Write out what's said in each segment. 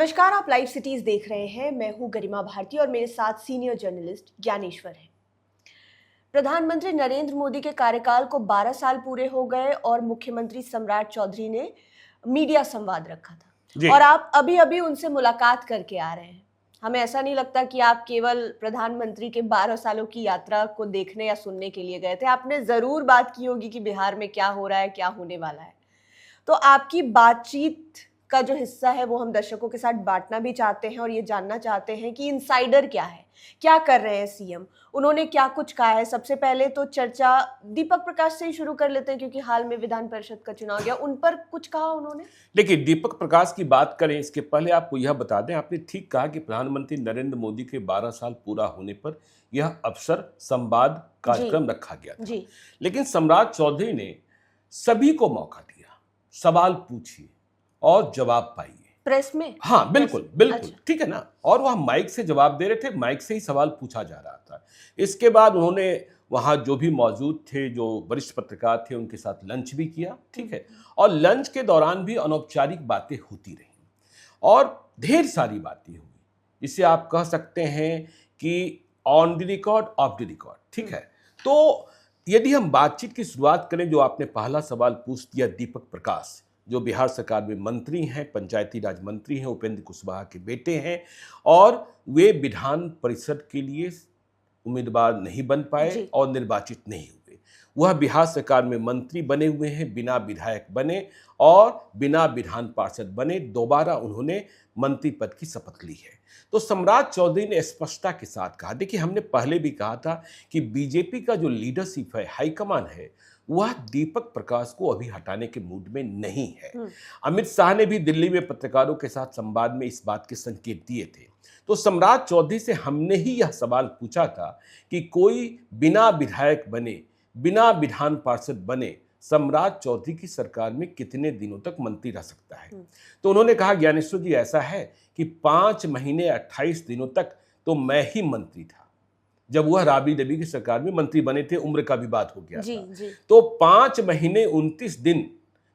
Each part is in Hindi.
नमस्कार, आप लाइव सिटीज देख रहे हैं। मैं हूं गरिमा भारती और मेरे साथ सीनियर जर्नलिस्ट ज्ञानेश्वर हैं। प्रधानमंत्री नरेंद्र मोदी के कार्यकाल को 12 साल पूरे हो गए और मुख्यमंत्री सम्राट चौधरी ने मीडिया संवाद रखा था और आप अभी अभी उनसे मुलाकात करके आ रहे हैं। हमें ऐसा नहीं लगता कि आप केवल प्रधानमंत्री के 12 सालों की यात्रा को देखने या सुनने के लिए गए थे। आपने जरूर बात की होगी कि बिहार में क्या हो रहा है, क्या होने वाला है। तो आपकी बातचीत का जो हिस्सा है वो हम दर्शकों के साथ बांटना भी चाहते हैं और ये जानना चाहते हैं कि इनसाइडर क्या है, क्या कर रहे हैं सीएम, उन्होंने क्या कुछ कहा है। सबसे पहले तो चर्चा दीपक प्रकाश से ही शुरू कर लेते हैं क्योंकि हाल में विधान परिषद का चुनाव गया, उन पर कुछ कहा उन्होंने। देखिए, दीपक प्रकाश की बात करें इसके पहले आपको यह बता दें, आपने ठीक कहा कि प्रधानमंत्री नरेंद्र मोदी के 12 साल पूरा होने पर यह अवसर संवाद कार्यक्रम रखा गया था। लेकिन सम्राट चौधरी ने सभी को मौका दिया, सवाल पूछिए और जवाब पाइए प्रेस में। हाँ, बिल्कुल बिल्कुल। अच्छा। ठीक है ना। और वह माइक से जवाब दे रहे थे, माइक से ही सवाल पूछा जा रहा था। इसके बाद उन्होंने वहां जो भी मौजूद थे, जो वरिष्ठ पत्रकार थे, उनके साथ लंच भी किया। ठीक है। और लंच के दौरान भी अनौपचारिक बातें होती रही और ढेर सारी बातें हुई। इसे आप कह सकते हैं कि on the record, of the record. ठीक है। तो यदि हम बातचीत की शुरुआत करें, जो आपने पहला सवाल पूछ दिया, दीपक प्रकाश जो बिहार सरकार में मंत्री हैं, पंचायती राज मंत्री हैं, उपेंद्र कुशवाहा के बेटे हैं और वे विधान परिषद के लिए उम्मीदवार नहीं बन पाए और निर्वाचित नहीं हुए। वह बिहार सरकार में मंत्री बने हुए हैं, बिना विधायक बने और बिना विधान पार्षद बने दोबारा उन्होंने मंत्री पद की शपथ ली है। तो सम्राट चौधरी ने स्पष्टता के साथ कहा, देखिए हमने पहले भी कहा था कि बीजेपी का जो लीडरशिप है, हाईकमान है, वह दीपक प्रकाश को अभी हटाने के मूड में नहीं है। अमित शाह ने भी दिल्ली में पत्रकारों के साथ संवाद में इस बात के संकेत दिए थे। तो सम्राट चौधरी से हमने ही यह सवाल पूछा था कि कोई बिना विधायक बने, बिना विधान पार्षद बने सम्राट चौधरी की सरकार में कितने दिनों तक मंत्री रह सकता है। तो उन्होंने कहा, ज्ञानेश्वर जी ऐसा है कि 5 महीने 28 दिनों तक तो मैं ही मंत्री था। जब वह राबड़ी देवी की सरकार में मंत्री बने थे, उम्र का विवाद हो गया था। तो 5 महीने 29 दिन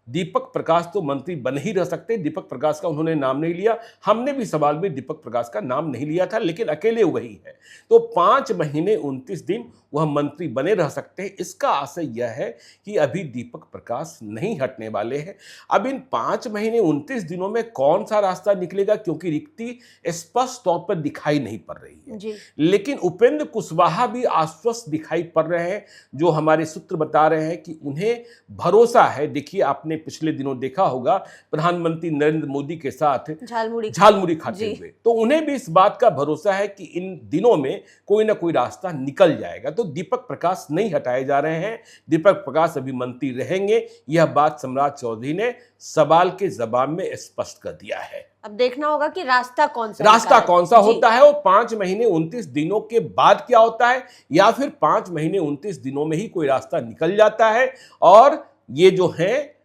दीपक प्रकाश तो मंत्री बन ही रह सकते। दीपक प्रकाश का उन्होंने नाम नहीं लिया, हमने भी सवाल में दीपक प्रकाश का नाम नहीं लिया था, लेकिन अकेले वही है। तो 5 महीने 29 दिन वह मंत्री बने रह सकते हैं। इसका आशय यह है कि अभी दीपक प्रकाश नहीं हटने वाले हैं। अब इन 5 महीने 29 दिनों में कौन सा रास्ता निकलेगा, क्योंकि रिक्ति स्पष्ट तौर पर दिखाई नहीं पड़ रही है। लेकिन उपेंद्र कुशवाहा भी आश्वस्त दिखाई पड़ रहे हैं, जो हमारे सूत्र बता रहे हैं कि उन्हें भरोसा है। देखिए, आपने पिछले दिनों देखा होगा प्रधानमंत्री नरेंद्र मोदी के साथ झालमुड़ी खाते हुए, तो उन्हें भी इस बात का भरोसा है कि इन दिनों में कोई ना कोई रास्ता निकल जाएगा। तो दीपक प्रकाश नहीं हटाए जा रहे हैं, दीपक प्रकाश अभी मंत्री रहेंगे। यह बात सम्राट चौधरी ने सवाल के जवाब में स्पष्ट कर दिया है। अब देखना होगा कि रास्ता कौन सा होता है और 5 महीने 29 दिनों के बाद क्या होता है, या फिर 5 महीने 29 दिनों में ही कोई रास्ता निकल जाता है और ये जो है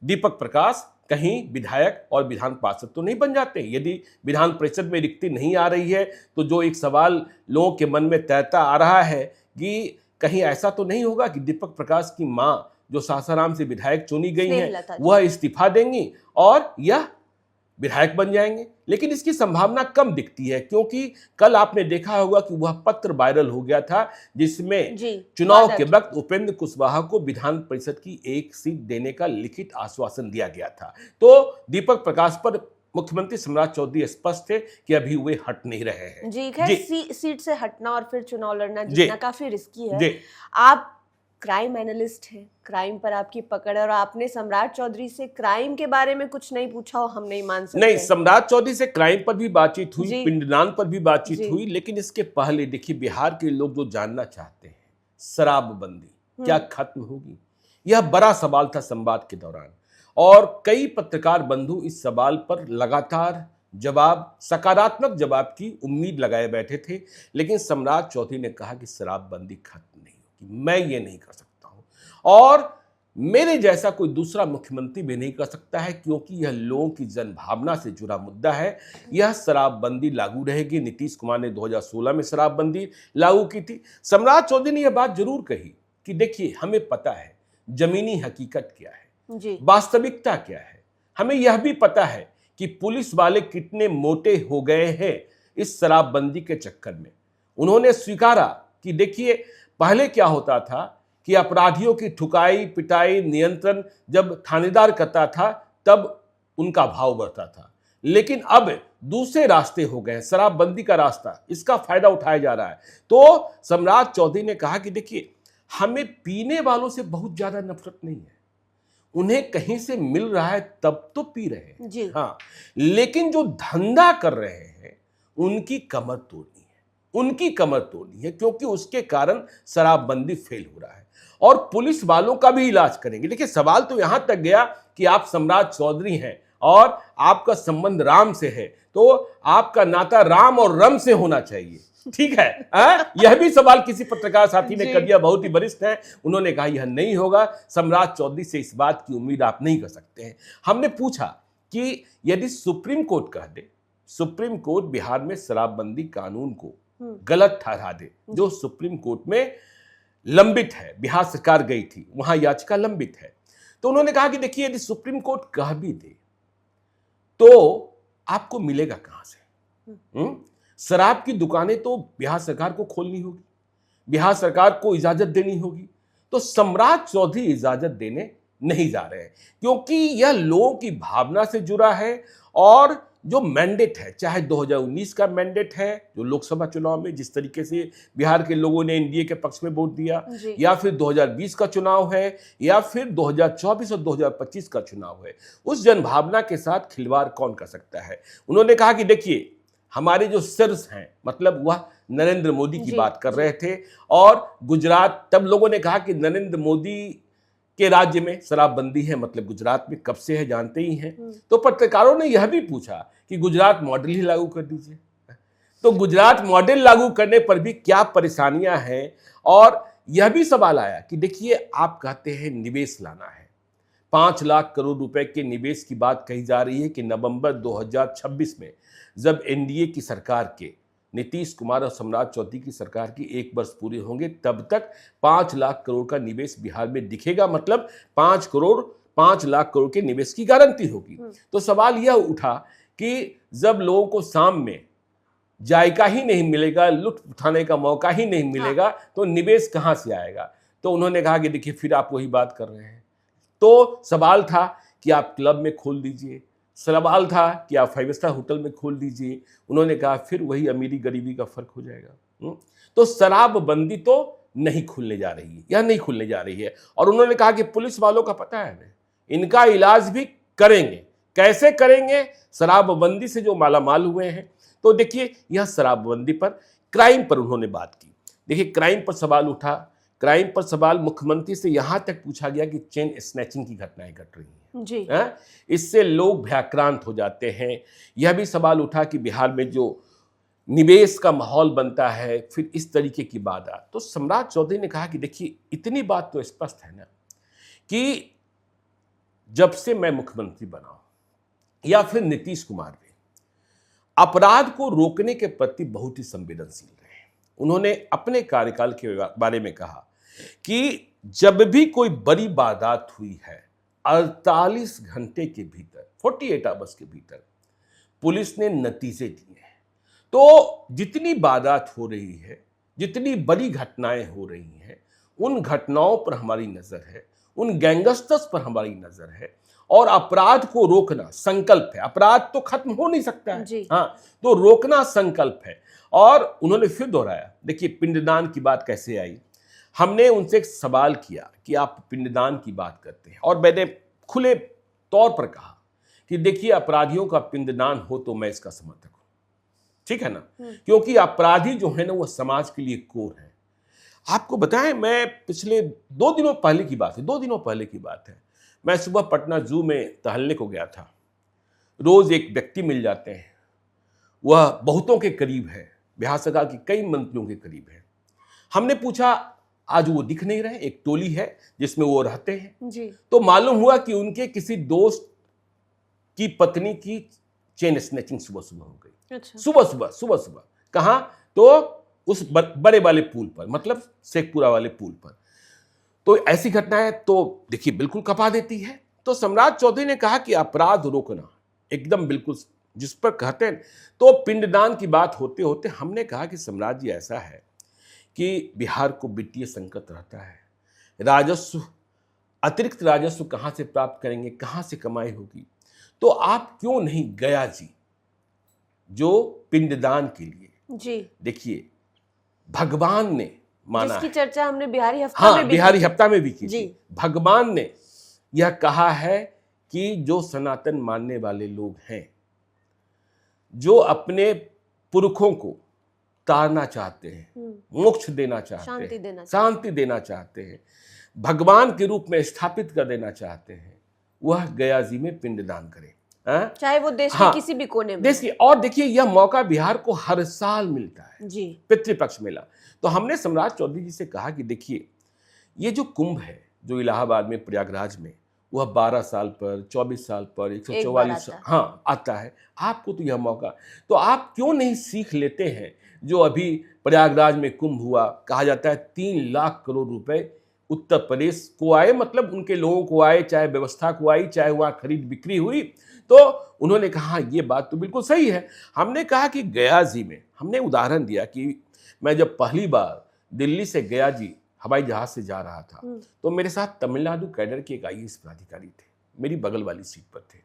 दीपक प्रकाश कहीं विधायक और विधान पार्षद तो नहीं बन जाते। यदि विधान परिषद में रिक्ति नहीं आ रही है तो जो एक सवाल लोगों के मन में तैरता आ रहा है कि कहीं ऐसा तो नहीं होगा कि दीपक प्रकाश की मां, जो सासाराम से विधायक चुनी गई हैं, वह इस्तीफा देंगी और यह विधायक बन जाएंगे। लेकिन इसकी संभावना कम दिखती है, क्योंकि कल आपने देखा होगा कि वह पत्र वायरल हो गया था जिसमें चुनाव के वक्त उपेंद्र कुशवाहा को विधान परिषद की 1 सीट देने का लिखित आश्वासन दिया गया था। तो दीपक प्रकाश पर मुख्यमंत्री सम्राट चौधरी स्पष्ट थे कि अभी वे हट नहीं रहे हैं। सीट से हटना और फिर चुनाव लड़ना जीतना काफी रिस्की है। आप क्राइम एनालिस्ट है, क्राइम पर आपकी पकड़ है और आपने सम्राट चौधरी से क्राइम के बारे में कुछ नहीं पूछा हो, हम नहीं मान सकते। नहीं, सम्राट चौधरी से क्राइम पर भी बातचीत हुई, पिंडदान पर भी बातचीत हुई, लेकिन इसके पहले देखिए, बिहार के लोग जो जानना चाहते हैं शराबबंदी क्या खत्म होगी, यह बड़ा सवाल था संवाद के दौरान। और कई पत्रकार बंधु इस सवाल पर लगातार सकारात्मक जवाब की उम्मीद लगाए बैठे थे, लेकिन सम्राट चौधरी ने कहा कि शराबबंदी खत्म नहीं होगी, मैं ये नहीं कर सकता हूं और मेरे जैसा कोई दूसरा मुख्यमंत्री भी नहीं कर सकता है, क्योंकि यह लोगों की जनभावना से जुड़ा मुद्दा है। यह शराबबंदी लागू रहेगी। नीतीश कुमार ने 2016 में शराबबंदी लागू की थी। सम्राट चौधरी ने यह बात जरूर कही कि देखिए, हमें पता है जमीनी हकीकत क्या है, वास्तविकता क्या है। हमें यह भी पता है कि पुलिस वाले कितने मोटे हो गए हैं इस शराबबंदी के चक्कर में। उन्होंने स्वीकारा कि देखिए पहले क्या होता था कि अपराधियों की ठुकाई पिटाई नियंत्रण जब थानेदार करता था तब उनका भाव बढ़ता था, लेकिन अब दूसरे रास्ते हो गए, शराबबंदी का रास्ता, इसका फायदा उठाया जा रहा है। तो सम्राट चौधरी ने कहा कि देखिए हमें पीने वालों से बहुत ज्यादा नफरत नहीं है, उन्हें कहीं से मिल रहा है तब तो पी रहे हैं जी। हाँ, लेकिन जो धंधा कर रहे हैं उनकी कमर तोड़नी है, उनकी कमर तोड़नी है, क्योंकि उसके कारण शराबबंदी फेल हो रहा है। और पुलिस वालों का भी इलाज करेंगे। देखिए सवाल तो यहां तक गया कि आप सम्राट चौधरी हैं और आपका संबंध राम से है, तो आपका नाता राम और रम से होना चाहिए, ठीक है? यह भी सवाल किसी पत्रकार साथी ने कर दिया, बहुत ही वरिष्ठ है, उन्होंने कहा यह नहीं होगा, सम्राट चौधरी से इस बात की उम्मीद आप नहीं कर सकते हैं। हमने पूछा कि यदि सुप्रीम कोर्ट कह दे, सुप्रीम कोर्ट बिहार में शराबबंदी कानून को गलत ठहरा दे, जो सुप्रीम कोर्ट में लंबित है, बिहार सरकार गई थी वहां याचिका लंबित है, तो उन्होंने कहा कि देखिए यदि सुप्रीम कोर्ट कह भी दे तो आपको मिलेगा कहां से? शराब की दुकानें तो बिहार सरकार को खोलनी होगी, बिहार सरकार को इजाजत देनी होगी, तो सम्राट चौधरी इजाजत देने नहीं जा रहे हैं, क्योंकि यह लोगों की भावना से जुड़ा है। और जो मैंडेट है, चाहे 2019 का मैंडेट है जो लोकसभा चुनाव में जिस तरीके से बिहार के लोगों ने एनडीए के पक्ष में वोट दिया, या फिर 2020 का चुनाव है, या फिर 2024 और 2025 का चुनाव है, उस जनभावना के साथ खिलवाड़ कौन कर सकता है? उन्होंने कहा कि देखिए हमारे जो सिर्स हैं, मतलब वह नरेंद्र मोदी की बात कर रहे थे, और गुजरात, तब लोगों ने कहा कि नरेंद्र मोदी के राज्य में शराबबंदी है, मतलब गुजरात में कब से है जानते ही हैं। तो पत्रकारों ने यह भी पूछा कि गुजरात मॉडल ही लागू कर दीजिए, तो गुजरात मॉडल लागू करने पर भी क्या परेशानियां हैं। और यह भी सवाल आया कि देखिए आप कहते हैं निवेश लाना है, 5 लाख करोड़ रुपए के निवेश की बात कही जा रही है कि नवंबर 2026 में जब एनडीए की सरकार के नीतीश कुमार और सम्राट चौधरी की सरकार की 1 वर्ष पूरे होंगे तब तक 5 लाख करोड़ का निवेश बिहार में दिखेगा, मतलब 5 लाख करोड़ के निवेश की गारंटी होगी। तो सवाल यह उठा कि जब लोगों को शाम में जायका ही नहीं मिलेगा, लुत्फ उठाने का मौका ही नहीं मिलेगा, तो निवेश कहां से आएगा? तो उन्होंने कहा कि देखिए फिर आप वही बात कर रहे हैं। तो सवाल था कि आप क्लब में खोल दीजिए, सवाल था कि आप 5 स्टार होटल में खोल दीजिए, उन्होंने कहा फिर वही अमीरी गरीबी का फर्क हो जाएगा। तो शराबबंदी तो नहीं खुलने जा रही है, यह नहीं खुलने जा रही है। और उन्होंने कहा कि पुलिस वालों का पता है, इनका इलाज भी करेंगे। कैसे करेंगे? शराबबंदी से जो मालामाल हुए हैं। तो देखिए यह शराबबंदी पर, क्राइम पर उन्होंने बात की। देखिए क्राइम पर सवाल उठा, क्राइम पर सवाल मुख्यमंत्री से यहां तक पूछा गया कि चेन स्नैचिंग की घटनाएं घट रही हैं जी। इससे लोग भयाक्रांत हो जाते हैं। यह भी सवाल उठा कि बिहार में जो निवेश का माहौल बनता है, फिर इस तरीके की बात आ। तो सम्राट चौधरी ने कहा कि देखिए इतनी बात तो स्पष्ट है ना कि जब से मैं मुख्यमंत्री बना हूं या फिर नीतीश कुमार भी अपराध को रोकने के प्रति बहुत ही संवेदनशील रहे। उन्होंने अपने कार्यकाल के बारे में कहा कि जब भी कोई बड़ी वारदात हुई है 48 घंटे के भीतर, 48 आवर्स के भीतर पुलिस ने नतीजे दिए हैं। तो जितनी वारदात हो रही है, जितनी बड़ी घटनाएं हो रही हैं, उन घटनाओं पर हमारी नजर है, उन गैंगस्टर्स पर हमारी नजर है, और अपराध को रोकना संकल्प है। अपराध तो खत्म हो नहीं सकता है, हाँ, तो रोकना संकल्प है। और उन्होंने फिर दोहराया, देखिए पिंडदान की बात कैसे आई। हमने उनसे एक सवाल किया कि आप पिंडदान की बात करते हैं, और मैंने खुले तौर पर कहा कि देखिए अपराधियों का पिंडदान हो तो मैं इसका समर्थक हूं, ठीक है ना, क्योंकि अपराधी जो है ना वो समाज के लिए कोर है। आपको बताएं, मैं पिछले 2 दिनों पहले की बात है, 2 दिनों पहले की बात है, मैं सुबह पटना जू में टहलने को गया था। रोज एक व्यक्ति मिल जाते हैं, वह बहुतों के करीब है, बिहार सरकार के कई मंत्रियों के करीब है। हमने पूछा, आज वो दिख नहीं रहे, एक टोली है जिसमें वो रहते हैं जी। तो मालूम हुआ कि उनके किसी दोस्त की पत्नी की चेन स्नैचिंग सुबह सुबह हो गई। अच्छा। सुबह सुबह कहां? तो उस बड़े वाले पुल पर, मतलब शेखपुरा वाले पुल पर। तो ऐसी घटनाएं तो देखिए बिल्कुल कपा देती है। तो सम्राट चौधरी ने कहा कि अपराध रोकना एकदम बिल्कुल जिस पर कहते हैं। तो पिंडदान की बात होते होते हमने कहा कि सम्राट जी ऐसा है कि बिहार को वित्तीय संकट रहता है, राजस्व, अतिरिक्त राजस्व कहाँ से प्राप्त करेंगे, कहाँ से कमाई होगी, तो आप क्यों नहीं गया जी जो पिंडदान के लिए, जी देखिए भगवान ने माना जिसकी है, चर्चा हमने बिहारी हफ्ता हाँ में भी बिहारी की थी। हफ्ता में भी की जी। थी। भगवान ने यह कहा है कि जो सनातन मानने वाले लोग हैं, जो अपने पुरखों को तारना चाहते हैं, मोक्ष देना चाहते शांति हैं, देना शांति देना चाहते हैं, भगवान के रूप में स्थापित कर देना चाहते हैं, वह गया जी में पिंडदान करें। हाँ? चाहे वो देश के हाँ, किसी भी कोने में देश की। और देखिए यह मौका बिहार को हर साल मिलता है, जी पितृपक्ष मेला। तो हमने सम्राट चौधरी जी से कहा कि देखिए ये जो कुंभ है जो इलाहाबाद में प्रयागराज में, वह 12 साल पर, 24 साल पर, एक बार 144 आता है। हाँ आता है। आपको तो यह मौका, तो आप क्यों नहीं सीख लेते हैं जो अभी प्रयागराज में कुंभ हुआ, कहा जाता है 3 लाख करोड़ रुपए उत्तर प्रदेश को आए, मतलब उनके लोगों को आए, चाहे व्यवस्था को आई, चाहे वहां खरीद बिक्री हुई। तो उन्होंने कहा ये बात तो बिल्कुल सही है। हमने कहा कि गया जी में, हमने उदाहरण दिया कि मैं जब पहली बार दिल्ली से गया जी हवाई जहाज से जा रहा था, तो मेरे साथ तमिलनाडु कैडर के एक IAS पदाधिकारी थे, मेरी बगल वाली सीट पर थे,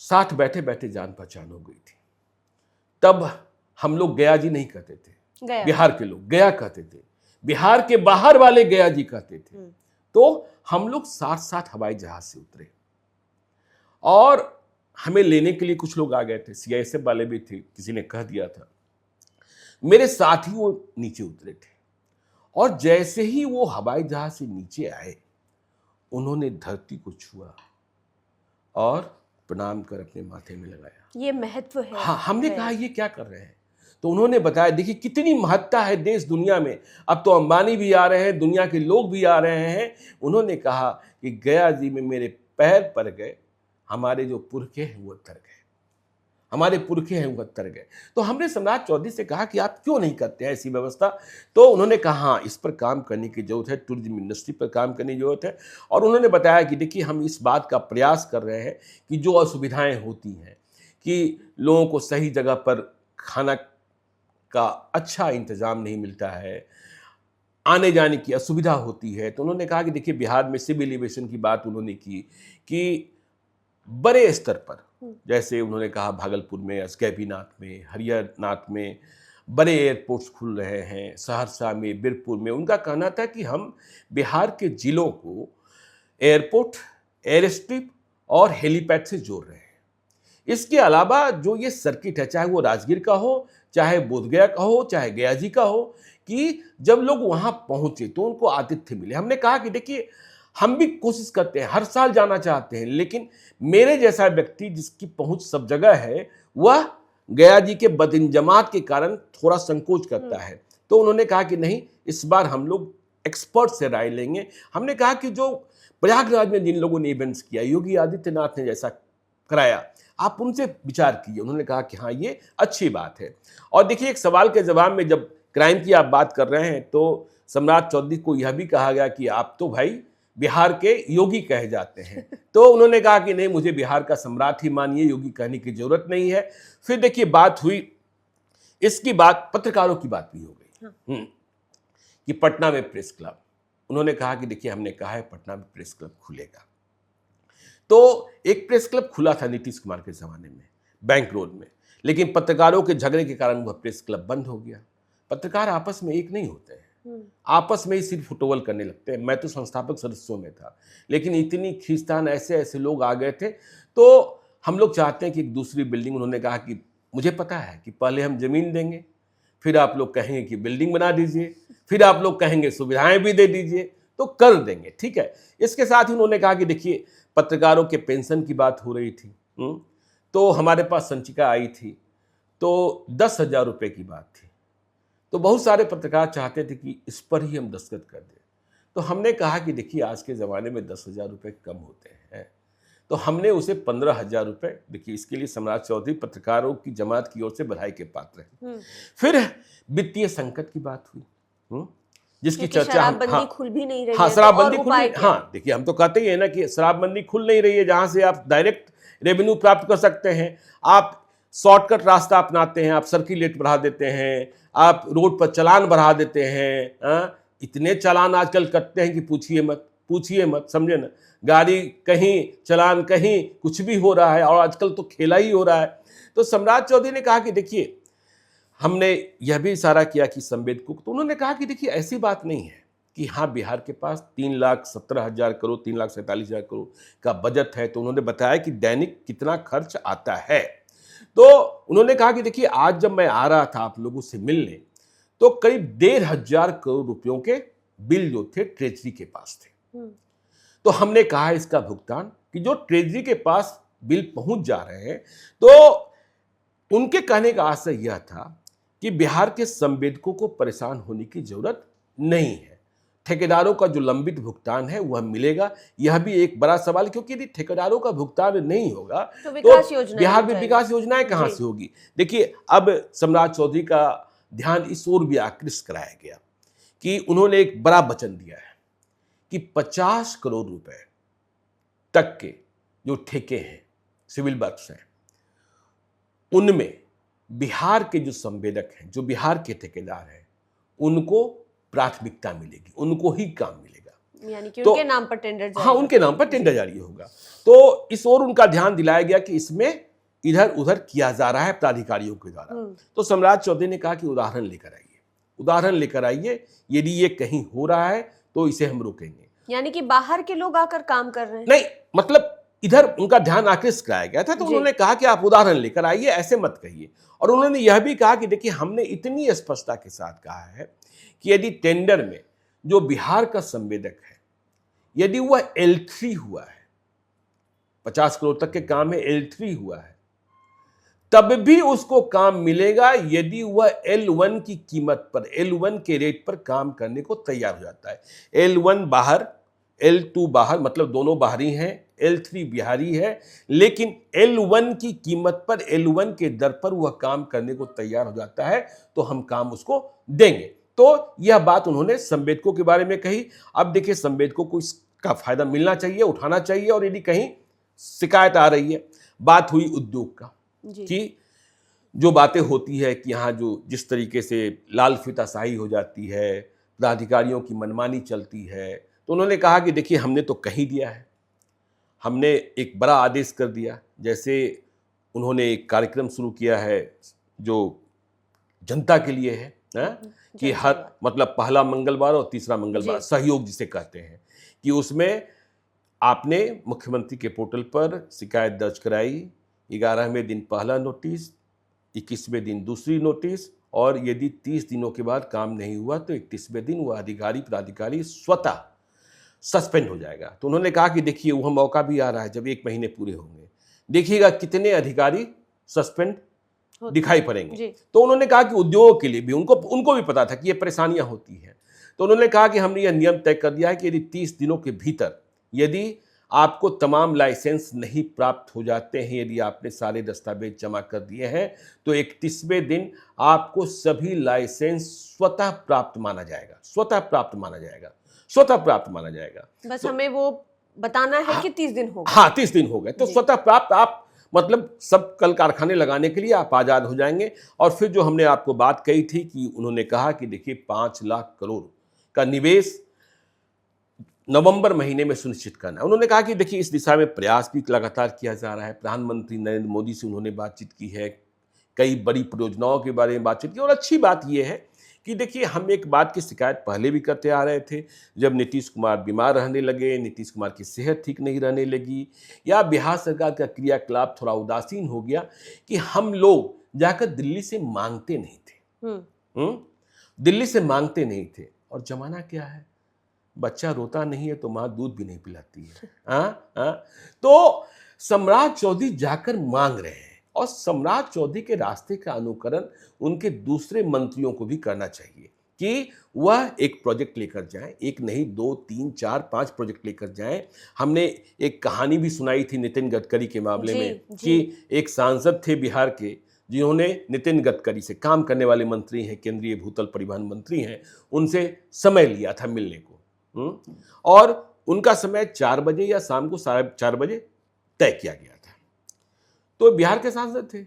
साथ बैठे बैठे जान पहचान हो गई थी। तब हम लोग गया जी नहीं कहते थे, गया बिहार के लोग गया कहते थे, बिहार के बाहर वाले गया जी कहते थे। तो हम लोग साथ साथ हवाई जहाज से उतरे और हमें लेने के लिए कुछ लोग आ गए थे, CISF वाले भी थे, किसी ने कह दिया था। मेरे साथ ही वो नीचे उतरे थे और जैसे ही वो हवाई जहाज से नीचे आए, उन्होंने धरती को छुआ और प्रणाम कर अपने माथे में लगाया। ये महत्व है। हाँ, हमने कहा ये क्या कर रहे हैं, तो उन्होंने बताया देखिए कितनी महत्ता है देश दुनिया में, अब तो अंबानी भी आ रहे हैं, दुनिया के लोग भी आ रहे हैं। उन्होंने कहा कि गया जी में मेरे पैर पड़ गए, हमारे जो पुरखे हैं वो तर गए, हमारे पुरखे हैं वो तर गए। तो हमने सम्राट चौधरी से कहा कि आप क्यों नहीं करते हैं ऐसी व्यवस्था, तो उन्होंने कहा हाँ इस पर काम करने की जरूरत है, टूरिज्म इंडस्ट्री पर काम करने की जरूरत है। और उन्होंने बताया कि देखिए हम इस बात का प्रयास कर रहे हैं कि जो असुविधाएं होती हैं कि लोगों को सही जगह पर खाना का अच्छा इंतजाम नहीं मिलता है, आने जाने की असुविधा होती है, तो उन्होंने कहा कि देखिए बिहार में सिविल एविएशन की बात उन्होंने की कि बड़े स्तर पर, जैसे उन्होंने कहा भागलपुर में, असकैबीनाथ में, हरियानाथ में बड़े एयरपोर्ट्स खुल रहे हैं, सहरसा में, बीरपुर में। उनका कहना था कि हम बिहार के जिलों को एयरपोर्ट, एयर स्ट्रिप और हेलीपैड से जोड़ रहे हैं। इसके अलावा जो ये सर्किट है, चाहे वो राजगीर का हो, चाहे बोधगया का हो, चाहे गया जी का हो, कि जब लोग वहां पहुंचे तो उनको आतिथ्य मिले। हमने कहा कि देखिए हम भी कोशिश करते हैं, हर साल जाना चाहते हैं, लेकिन मेरे जैसा व्यक्ति जिसकी पहुंच सब जगह है, वह गया जी के बदइंजमात के कारण थोड़ा संकोच करता है। तो उन्होंने कहा कि नहीं, इस बार हम लोग एक्सपर्ट से राय लेंगे। हमने कहा कि जो प्रयागराज में जिन लोगों ने इवेंट्स किया, योगी आदित्यनाथ ने जैसा कराया, आप उनसे विचार कीजिए। उन्होंने कहा कि हाँ ये अच्छी बात है। और देखिए एक सवाल के जवाब में जब क्राइम की आप बात कर रहे हैं, तो सम्राट चौधरी को यह भी कहा गया कि आप तो भाई बिहार के योगी कहे जाते हैं। तो उन्होंने कहा कि नहीं, मुझे बिहार का सम्राट ही मानिए, योगी कहने की जरूरत नहीं है। फिर देखिए बात हुई, इसकी बात पत्रकारों की बात भी हो गई कि पटना में प्रेस क्लब, उन्होंने कहा कि देखिए हमने कहा है पटना में प्रेस क्लब खुलेगा। तो एक प्रेस क्लब खुला था नीतीश कुमार के जमाने में बैंक रोड में, लेकिन पत्रकारों के झगड़े के कारण वह प्रेस क्लब बंद हो गया। पत्रकार आपस में एक नहीं होते हैं, आपस में ही सिर्फ फुटबॉल करने लगते हैं। मैं तो संस्थापक सदस्यों में था, लेकिन इतनी खींचतान, ऐसे ऐसे लोग आ गए थे। तो हम लोग चाहते हैं कि एक दूसरी बिल्डिंग, उन्होंने कहा कि मुझे पता है कि पहले हम जमीन देंगे, फिर आप लोग कहेंगे कि बिल्डिंग बना दीजिए, फिर आप लोग कहेंगे सुविधाएं भी दे दीजिए, तो कर देंगे, ठीक है। इसके साथ ही उन्होंने कहा कि देखिए पत्रकारों के पेंशन की बात हो रही थी, तो हमारे पास संचिका आई थी, तो 10,000 रुपये की बात थी। तो बहुत सारे पत्रकार चाहते थे कि इस पर ही हम दस्तखत कर दें। तो हमने कहा कि देखिए आज के ज़माने में 10,000 रुपये कम होते हैं, तो हमने उसे 15,000 रुपये, देखिए इसके लिए सम्राट चौधरी पत्रकारों की जमात की ओर से बधाई के पात्र हैं। फिर वित्तीय संकट की बात हुई, जिसकी क्योंकि चर्चा शराबबंदी खुल भी नहीं रही हाँ है, शराबबंदी तो खुल और नहीं, उपाय क्या? हाँ देखिए हम तो कहते ही है ना कि शराबबंदी खुल नहीं रही है, जहां से आप डायरेक्ट रेवेन्यू प्राप्त कर सकते हैं। आप शॉर्टकट रास्ता अपनाते हैं, आप सर्किल रेट बढ़ा देते हैं, आप रोड पर चालान बढ़ा देते हैं। इतने चालान आजकल कटते हैं कि पूछिए मत, समझे ना। गाड़ी कहीं, चालान कहीं, कुछ भी हो रहा है, और आजकल तो खेला ही हो रहा है। तो सम्राट चौधरी ने कहा कि देखिए, हमने यह भी इशारा किया कि संवेदकों को, तो उन्होंने कहा कि देखिए ऐसी बात नहीं है कि हाँ बिहार के पास 3,17,000 करोड़, 3,47,000 करोड़ का बजट है। तो उन्होंने बताया कि दैनिक कितना खर्च आता है। तो उन्होंने कहा कि देखिए आज जब मैं आ रहा था आप लोगों से मिलने, तो करीब 1,500 करोड़ रुपयों के बिल जो थे ट्रेजरी के पास थे। तो हमने कहा इसका भुगतान, कि जो ट्रेजरी के पास बिल पहुंच जा रहे हैं, तो उनके कहने का आशय यह था कि बिहार के संवेदकों को परेशान होने की जरूरत नहीं है। ठेकेदारों का जो लंबित भुगतान है वह मिलेगा। यह भी एक बड़ा सवाल, क्योंकि यदि ठेकेदारों का भुगतान नहीं होगा तो विकास योजनाएं बिहार में विकास योजनाएं कहां जी। से होगी। देखिए अब सम्राट चौधरी का ध्यान इस ओर भी आकृष्ट कराया गया कि उन्होंने एक बड़ा वचन दिया है कि 50 करोड़ रुपए तक के जो ठेके हैं, सिविल वर्क्स हैं, उनमें बिहार के जो संवेदक हैं, जो बिहार के ठेकेदार हैं, उनको प्राथमिकता मिलेगी, उनको ही काम मिलेगा। यानी कि तो उनके नाम पर टेंडर जाएगा। हाँ, उनके नाम पर टेंडर जारी होगा। तो इस ओर उनका ध्यान दिलाया गया कि इसमें इधर उधर किया जा रहा है प्राधिकारियों के द्वारा। तो सम्राट चौधरी ने कहा कि उदाहरण लेकर आइए, यदि ये कहीं हो रहा है तो इसे हम रोकेंगे। यानी कि बाहर के लोग आकर काम कर रहे हैं? नहीं, मतलब इधर उनका ध्यान आकृष्ट कराया गया था। तो उन्होंने कहा कि आप उदाहरण लेकर आइए, ऐसे मत कहिए। और उन्होंने यह भी कहा कि देखिए हमने इतनी स्पष्टता के साथ कहा है कि यदि टेंडर में जो बिहार का संवेदक है, यदि वह L3 हुआ है, 50 करोड़ तक के काम है, L3 हुआ है, तब भी उसको काम मिलेगा यदि वह L1 की कीमत पर, L1 के रेट पर काम करने को तैयार हो जाता है। L1 बाहर, L2 बाहर, मतलब दोनों बाहरी हैं, L3 बिहारी है, लेकिन L1 की कीमत पर, L1 के दर पर वह काम करने को तैयार हो जाता है, तो हम काम उसको देंगे। तो यह बात उन्होंने संवेदकों के बारे में कही। अब देखिए संवेदकों को इसका फायदा मिलना चाहिए, उठाना चाहिए। और यदि कहीं शिकायत आ रही है, बात हुई उद्योग का, कि जो बातें होती है कि यहाँ जो जिस तरीके से लाल फीताशाही हो जाती है, प्राधिकारियों की मनमानी चलती है, तो उन्होंने कहा कि देखिए हमने तो कही दिया है, हमने एक बड़ा आदेश कर दिया। जैसे उन्होंने एक कार्यक्रम शुरू किया है जो जनता के लिए है, कि हर मतलब पहला मंगलवार और तीसरा मंगलवार सहयोग जिसे कहते हैं, कि उसमें आपने मुख्यमंत्री के पोर्टल पर शिकायत दर्ज कराई। 11वें दिन पहला नोटिस, 21वें दिन दूसरी नोटिस, और यदि 30 दिनों के बाद काम नहीं हुआ तो 31वें दिन वह प्राधिकारी स्वतः सस्पेंड हो जाएगा। तो उन्होंने कहा कि देखिए वह मौका भी आ रहा है जब 1 महीने पूरे होंगे, देखिएगा कितने अधिकारी सस्पेंड दिखाई पड़ेंगे। तो उन्होंने कहा कि उद्योगों के लिए भी उनको भी पता था कि ये परेशानियां होती हैं। तो उन्होंने कहा कि हमने यह नियम तय कर दिया है कि यदि 30 दिनों के भीतर यदि आपको तमाम लाइसेंस नहीं प्राप्त हो जाते हैं, यदि आपने सारे दस्तावेज जमा कर दिए हैं, तो 31वें दिन आपको सभी लाइसेंस स्वतः प्राप्त माना जाएगा। बस हमें वो बताना है कि 30 दिन हो गए। हाँ, 30 दिन हो गए तो स्वतः प्राप्त, आप मतलब सब कल कारखाने लगाने के लिए आप आजाद हो जाएंगे। और फिर जो हमने आपको बात कही थी कि उन्होंने कहा कि देखिए 5 लाख करोड़ का निवेश नवंबर महीने में सुनिश्चित करना है। उन्होंने कहा कि देखिए इस दिशा में प्रयास भी लगातार किया जा रहा है। प्रधानमंत्री नरेंद्र मोदी से उन्होंने बातचीत की है, कई बड़ी परियोजनाओं के बारे में बातचीत की। और अच्छी बात यह है कि देखिए हम एक बात की शिकायत पहले भी करते आ रहे थे, जब नीतीश कुमार बीमार रहने लगे, नीतीश कुमार की सेहत ठीक नहीं रहने लगी, या बिहार सरकार का क्रियाकलाप थोड़ा उदासीन हो गया, कि हम लोग जाकर दिल्ली से मांगते नहीं थे। दिल्ली से मांगते नहीं थे। और जमाना क्या है, बच्चा रोता नहीं है तो माँ दूध भी नहीं पिलाती है। तो सम्राट चौधरी जाकर मांग रहे हैं, और सम्राट चौधरी के रास्ते का अनुकरण उनके दूसरे मंत्रियों को भी करना चाहिए कि वह एक प्रोजेक्ट लेकर जाएं, एक नहीं 2, 3, 4, 5 प्रोजेक्ट लेकर जाएं। हमने एक कहानी भी सुनाई थी नितिन गडकरी के मामले में, कि एक सांसद थे बिहार के जिन्होंने नितिन गडकरी से, काम करने वाले मंत्री हैं, केंद्रीय भूतल परिवहन मंत्री हैं, उनसे समय लिया था मिलने को। और उनका समय 4 बजे या शाम को 4:30 बजे तय किया गया था। तो बिहार के सांसद थे,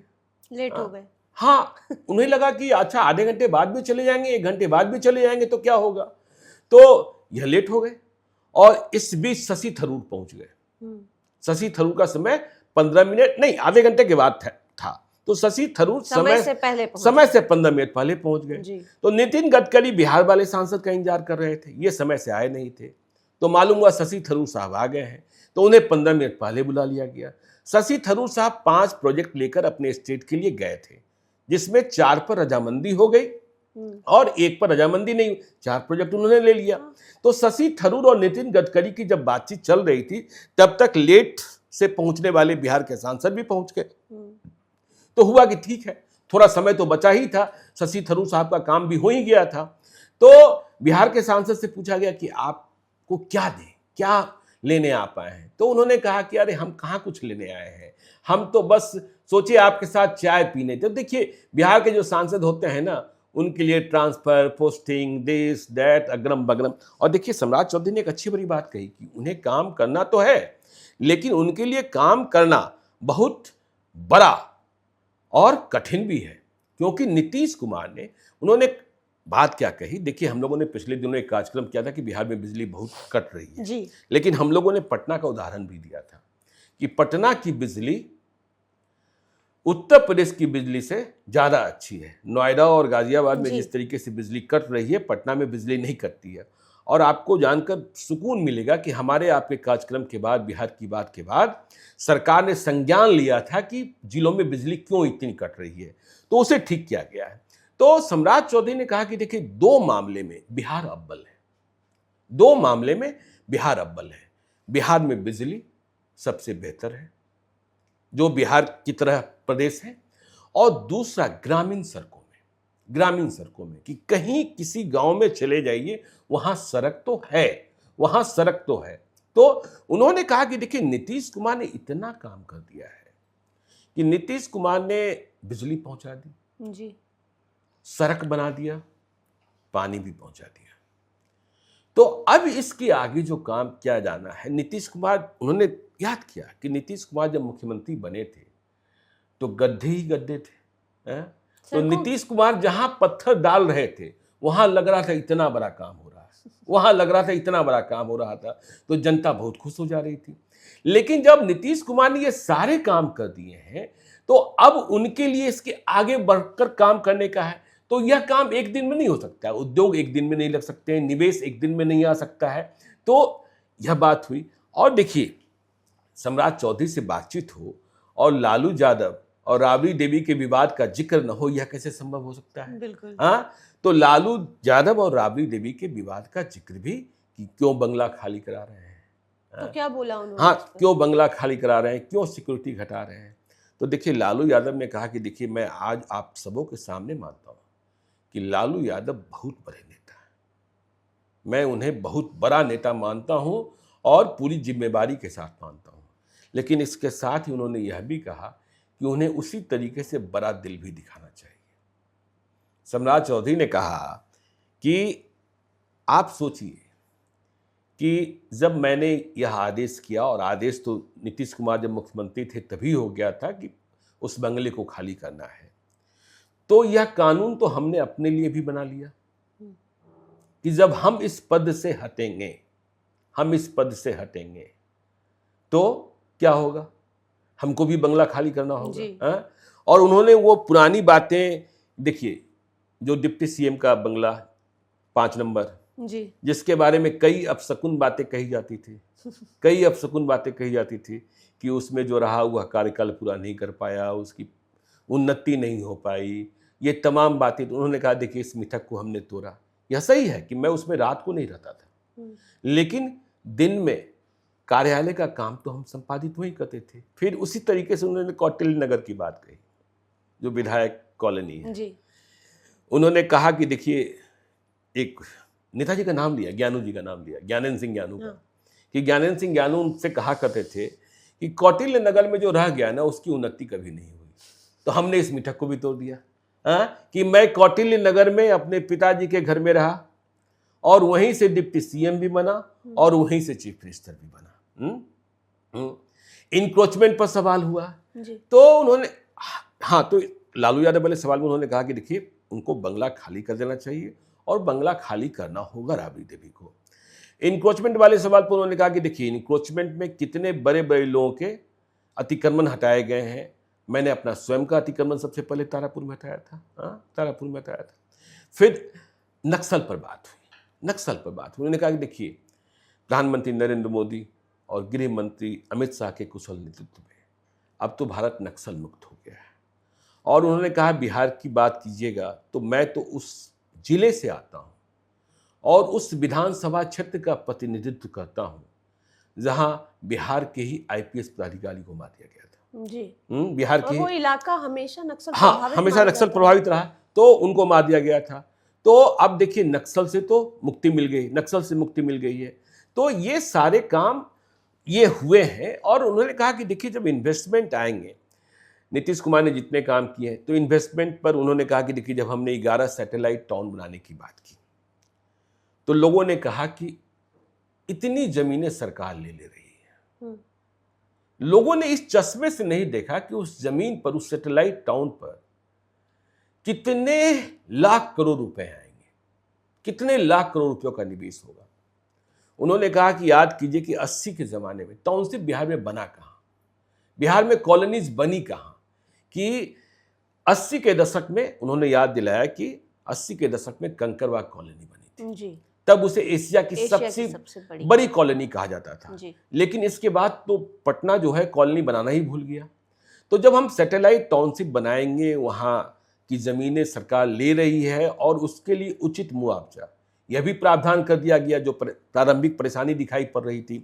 लेट हो गए। हाँ, उन्हें लगा कि अच्छा आधे घंटे बाद भी चले जाएंगे, 1 घंटे बाद भी चले जाएंगे तो क्या होगा, तो यह लेट हो गए। और इस बीच शशि थरूर पहुंच गए। शशि थरूर का समय 15 मिनट नहीं, आधे घंटे के बाद था। तो शशि थरूर समय से 15 मिनट पहले पहुंच गए। तो नितिन गडकरी बिहार वाले सांसद का इंतजार कर रहे थे, ये समय से आए नहीं थे। तो मालूम हुआ शशि थरूर साहब आ गए हैं, तो उन्हें 15 मिनट पहले बुला लिया गया। शशि थरूर साहब 5 प्रोजेक्ट लेकर अपने स्टेट के लिए गए थे, जिसमें 4 पर रजामंदी हो गई और 1 पर रजामंदी नहीं, 4 प्रोजेक्ट उन्होंने ले लिया। तो शशि थरूर और नितिन गडकरी की जब बातचीत चल रही थी, तब तक लेट से पहुंचने वाले बिहार के सांसद भी पहुंच गए। तो हुआ कि ठीक है, थोड़ा समय तो बचा ही था, शशि थरूर साहब का काम भी हो ही गया था। तो बिहार के सांसद से पूछा गया कि आपको क्या दें, क्या लेने आप आए हैं। तो उन्होंने कहा कि अरे हम कहाँ कुछ लेने आए हैं, हम तो बस सोचे आपके साथ चाय पीने। तो देखिए, बिहार के जो सांसद होते हैं ना, उनके लिए ट्रांसफर, पोस्टिंग, दिस दैट, अग्रम बगरम। और देखिए, सम्राट चौधरी ने एक अच्छी बड़ी बात कही कि उन्हें काम करना तो है, लेकिन उनके लिए काम करना बहुत बड़ा और कठिन भी है। क्योंकि नीतीश कुमार ने, उन्होंने बात क्या कही, देखिए हम लोगों ने पिछले दिनों एक कार्यक्रम किया था कि बिहार में बिजली बहुत कट रही है जी। लेकिन हम लोगों ने पटना का उदाहरण भी दिया था कि पटना की बिजली उत्तर प्रदेश की बिजली से ज्यादा अच्छी है। नोएडा और गाजियाबाद में जिस तरीके से बिजली कट रही है, पटना में बिजली नहीं कटती है। और आपको जानकर सुकून मिलेगा कि हमारे आपके कार्यक्रम के बाद, बिहार की बात के बाद, सरकार ने संज्ञान लिया था कि जिलों में बिजली क्यों इतनी कट रही है, तो उसे ठीक किया गया है। तो सम्राट चौधरी ने कहा कि देखिए, 2 मामले में बिहार अव्वल है, 2 मामले में बिहार अव्वल है। बिहार में बिजली सबसे बेहतर है, जो बिहार की तरह प्रदेश है। और दूसरा, ग्रामीण सड़कों में कि कहीं किसी गांव में चले जाइए, वहां सड़क तो है, तो उन्होंने कहा कि देखिए, नीतीश कुमार ने इतना काम कर दिया है कि नीतीश कुमार ने बिजली पहुंचा दी जी, सड़क बना दिया, पानी भी पहुंचा दिया। तो अब इसके आगे जो काम किया जाना है, नीतीश कुमार, उन्होंने याद किया कि नीतीश कुमार जब मुख्यमंत्री बने थे तो गड्ढे ही गड्ढे थे। तो नीतीश कुमार जहां पत्थर डाल रहे थे, वहां लग रहा था इतना बड़ा काम हो रहा था, तो जनता बहुत खुश हो जा रही थी। लेकिन जब नीतीश कुमार ने ये सारे काम कर दिए हैं, तो अब उनके लिए इसके आगे बढ़कर काम करने का है। तो यह काम एक दिन में नहीं हो सकता है, उद्योग एक दिन में नहीं लग सकते हैं, निवेश एक दिन में नहीं आ सकता है। तो यह बात हुई। और देखिए, सम्राट चौधरी से बातचीत हो और लालू यादव और राबड़ी देवी के विवाद का जिक्र न हो, यह कैसे संभव हो सकता है? बिल्कुल। हाँ, तो लालू यादव और राबड़ी देवी के विवाद का जिक्र भी, कि क्यों बंगला खाली करा रहे हैं, तो क्या बोला उन्होंने? हाँ, क्यों बंगला खाली करा रहे हैं, क्यों सिक्योरिटी घटा रहे हैं। तो देखिए, लालू यादव ने कहा कि देखिए, मैं आज आप सबों के सामने मानता हूं कि लालू यादव बहुत बड़े नेता हैं, मैं उन्हें बहुत बड़ा नेता मानता हूं और पूरी जिम्मेदारी के साथ मानता हूं। लेकिन इसके साथ ही उन्होंने यह भी कहा कि उन्हें उसी तरीके से बड़ा दिल भी दिखाना चाहिए। सम्राट चौधरी ने कहा कि आप सोचिए कि जब मैंने यह आदेश किया, और आदेश तो नीतीश कुमार जब मुख्यमंत्री थे तभी हो गया था कि उस बंगले को खाली करना है, तो यह कानून तो हमने अपने लिए भी बना लिया कि जब हम इस पद से हटेंगे तो क्या होगा, हमको भी बंगला खाली करना होगा। और उन्होंने वो पुरानी बातें, देखिए, जो डिप्टी सीएम का बंगला 5 नंबर जी, जिसके बारे में कई अपशकुन बातें कही जाती थी कि उसमें जो रहा हुआ कार्यकाल पूरा नहीं कर पाया, उसकी उन्नति नहीं हो पाई, ये तमाम बातें। तो उन्होंने कहा देखिए, इस मिथक को हमने तोड़ा। यह सही है कि मैं उसमें रात को नहीं रहता था, लेकिन दिन में कार्यालय का काम तो हम संपादित वही करते थे। फिर उसी तरीके से उन्होंने कौटिल्य नगर की बात कही, जो विधायक कॉलोनी है जी। उन्होंने कहा कि देखिए, एक नेताजी का नाम लिया, ज्ञानू जी का नाम लिया, ज्ञानेंद्र सिंह ज्ञानू का, कि ज्ञानेंद्र सिंह ज्ञानू उनसे कहा करते थे कि कौटिल्य नगर में जो रह गया ना, उसकी उन्नति कभी नहीं हुई। तो हमने इस मिथक को भी तोड़ दिया कि मैं कौटिल्य नगर में अपने पिताजी के घर में रहा और वहीं से डिप्टी सीएम भी बना और वहीं से चीफ मिनिस्टर भी बना। इंक्रोचमेंट पर सवाल हुआ तो उन्होंने, हाँ, तो लालू यादव वाले सवाल में उन्होंने कहा कि देखिए उनको बंगला खाली कर देना चाहिए और बंगला खाली करना होगा राबड़ी देवी को। इंक्रोचमेंट वाले सवाल पर उन्होंने कहा कि देखिए इंक्रोचमेंट में कितने बड़े बड़े लोगों के अतिक्रमण हटाए गए हैं, मैंने अपना स्वयं का अतिक्रमण सबसे पहले तारापुर में हटाया था, तारापुर में हटाया था। फिर नक्सल पर बात हुई, उन्होंने कहा कि देखिए प्रधानमंत्री नरेंद्र मोदी और गृह मंत्री अमित शाह के कुशल नेतृत्व में अब तो भारत नक्सल मुक्त हो गया है। और उन्होंने कहा बिहार की बात कीजिएगा तो मैं तो उस जिले से आता हूं और उस विधानसभा क्षेत्र का प्रतिनिधित्व करता हूं जहां बिहार के ही आईपीएस पदाधिकारी को मार दिया गया था जी। बिहार के, वो इलाका हमेशा नक्सल हमेशा नक्सल प्रभावित रहा, तो उनको मार दिया गया था। तो अब देखिए नक्सल से तो मुक्ति मिल गई, नक्सल से मुक्ति मिल गई है। तो ये सारे काम ये हुए हैं। और उन्होंने कहा कि देखिए जब इन्वेस्टमेंट आएंगे, नीतीश कुमार ने जितने काम किए हैं तो इन्वेस्टमेंट पर उन्होंने कहा कि देखिए जब हमने 11 सैटेलाइट टाउन बनाने की बात की तो लोगों ने कहा कि इतनी जमीनें सरकार ले रही है। लोगों ने इस चश्मे से नहीं देखा कि उस जमीन पर, उस सैटेलाइट टाउन पर कितने लाख करोड़ रुपए आएंगे, कितने लाख करोड़ रुपयों का निवेश होगा। उन्होंने कहा कि याद कीजिए कि 80 के जमाने में टाउनशिप बिहार में बना कहां, बिहार में कॉलोनीज बनी कहां, कि 80 के दशक में उन्होंने याद दिलाया कि 80 के दशक में कंकरबाग कॉलोनी बनी थी जी। तब उसे एशिया की सबसे बड़ी कॉलोनी कहा जाता था जी। लेकिन इसके बाद तो पटना जो है कॉलोनी बनाना ही भूल गया। तो जब हम सैटेलाइट टाउनशिप बनाएंगे, वहां की जमीनें सरकार ले रही है और उसके लिए उचित मुआवजा, यह भी प्रावधान कर दिया गया। जो प्रारंभिक परेशानी दिखाई पड़ रही थी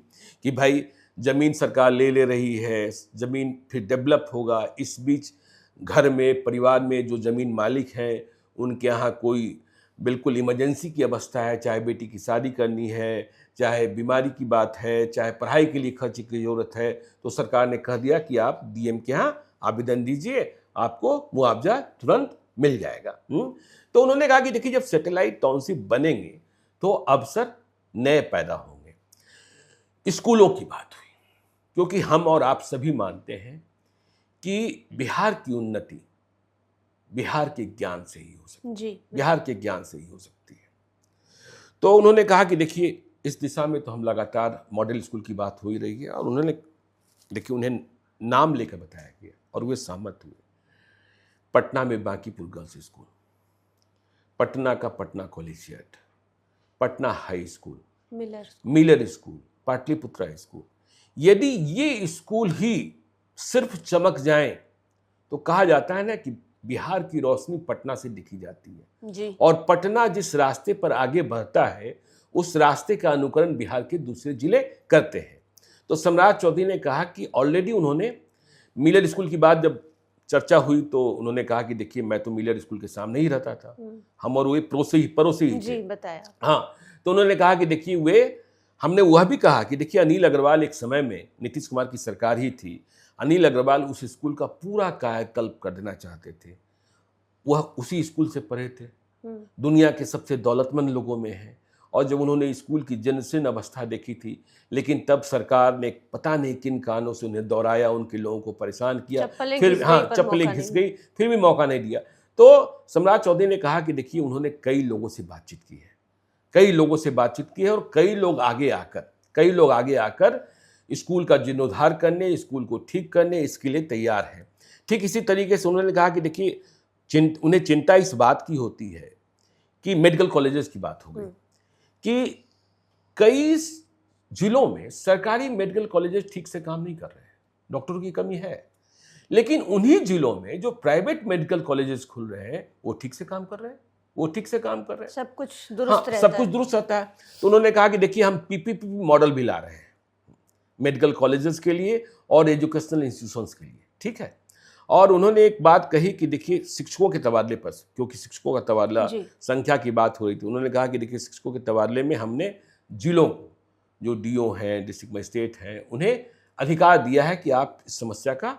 कि भाई जमीन सरकार ले रही है, जमीन फिर डेवलप होगा, इस बीच घर में, परिवार में जो जमीन मालिक हैं उनके यहाँ कोई बिल्कुल इमरजेंसी की अवस्था है, चाहे बेटी की शादी करनी है, चाहे बीमारी की बात है, चाहे पढ़ाई के लिए खर्च की जरूरत है, तो सरकार ने कह दिया कि आप डीएम के यहाँ आवेदन दीजिए, आपको मुआवजा तुरंत मिल जाएगा। तो उन्होंने कहा कि देखिए जब सैटेलाइट टाउनशिप बनेंगे तो अवसर नए पैदा होंगे। स्कूलों की बात हुई, क्योंकि हम और आप सभी मानते हैं कि बिहार की उन्नति बिहार के ज्ञान से ही हो सकती है, बिहार के ज्ञान से ही हो सकती है। तो उन्होंने कहा कि देखिए इस दिशा में तो हम लगातार मॉडल स्कूल की बात हो ही रही है। और उन्होंने देखिए उन्हें नाम लेकर बताया गया और वे सहमत हुए। पटना में बांकीपुर गर्ल्स स्कूल, पटना का Patna collegiate, Patna high school, Miller school, Pataliputra school, यदि ये स्कूल ही सिर्फ चमक जाएं तो कहा जाता है ना कि बिहार की रोशनी पटना से दिखी जाती है जी। और पटना जिस रास्ते पर आगे बढ़ता है उस रास्ते का अनुकरण बिहार के दूसरे जिले करते हैं। तो सम्राट चौधरी ने कहा कि ऑलरेडी उन्होंने मिलर स्कूल की बात जब चर्चा हुई तो उन्होंने कहा कि देखिए मैं तो मिलर स्कूल के सामने ही रहता था, हम और वे पड़ोसी ही थे। बताया। हाँ, तो उन्होंने कहा कि देखिए हमने वह भी कहा कि देखिए अनिल अग्रवाल एक समय में नीतीश कुमार की सरकार ही थी, अनिल अग्रवाल उस स्कूल का पूरा कायाकल्प कर देना चाहते थे। वह उसी स्कूल से पढ़े थे, दुनिया के सबसे दौलतमंद लोगों में है। और जब उन्होंने स्कूल की जीर्ण अवस्था देखी थी, लेकिन तब सरकार ने पता नहीं किन कारणों से उन्हें दौड़ाया, उनके लोगों को परेशान किया, फिर चप्पलें घिस गई, फिर भी मौका नहीं दिया। तो सम्राट चौधरी ने कहा कि देखिए उन्होंने कई लोगों से बातचीत की है, और कई लोग आगे आकर स्कूल का जीर्णोद्धार करने, स्कूल को ठीक करने इसके लिए तैयार है। ठीक इसी तरीके से उन्होंने कहा कि देखिए उन्हें चिंता इस बात की होती है कि मेडिकल कॉलेजेस की बात हो गई कि कई जिलों में सरकारी मेडिकल कॉलेजेस ठीक से काम नहीं कर रहे हैं, डॉक्टरों की कमी है। लेकिन उन्हीं जिलों में जो प्राइवेट मेडिकल कॉलेजेस खुल रहे हैं वो ठीक से काम कर रहे हैं, सब कुछ दुरुस्त रहता है। तो उन्होंने कहा कि देखिए हम पीपीपी मॉडल भी ला रहे हैं मेडिकल कॉलेजेस के लिए और एजुकेशनल इंस्टीट्यूशंस के लिए, ठीक है। और उन्होंने एक बात कही कि देखिए शिक्षकों के तबादले पर, क्योंकि शिक्षकों का तबादला संख्या की बात हो रही थी, उन्होंने कहा कि देखिए शिक्षकों के तबादले में हमने जिलों को, जो डीओ हैं, डिस्ट्रिक्ट मजिस्ट्रेट हैं, उन्हें अधिकार दिया है कि आप इस समस्या का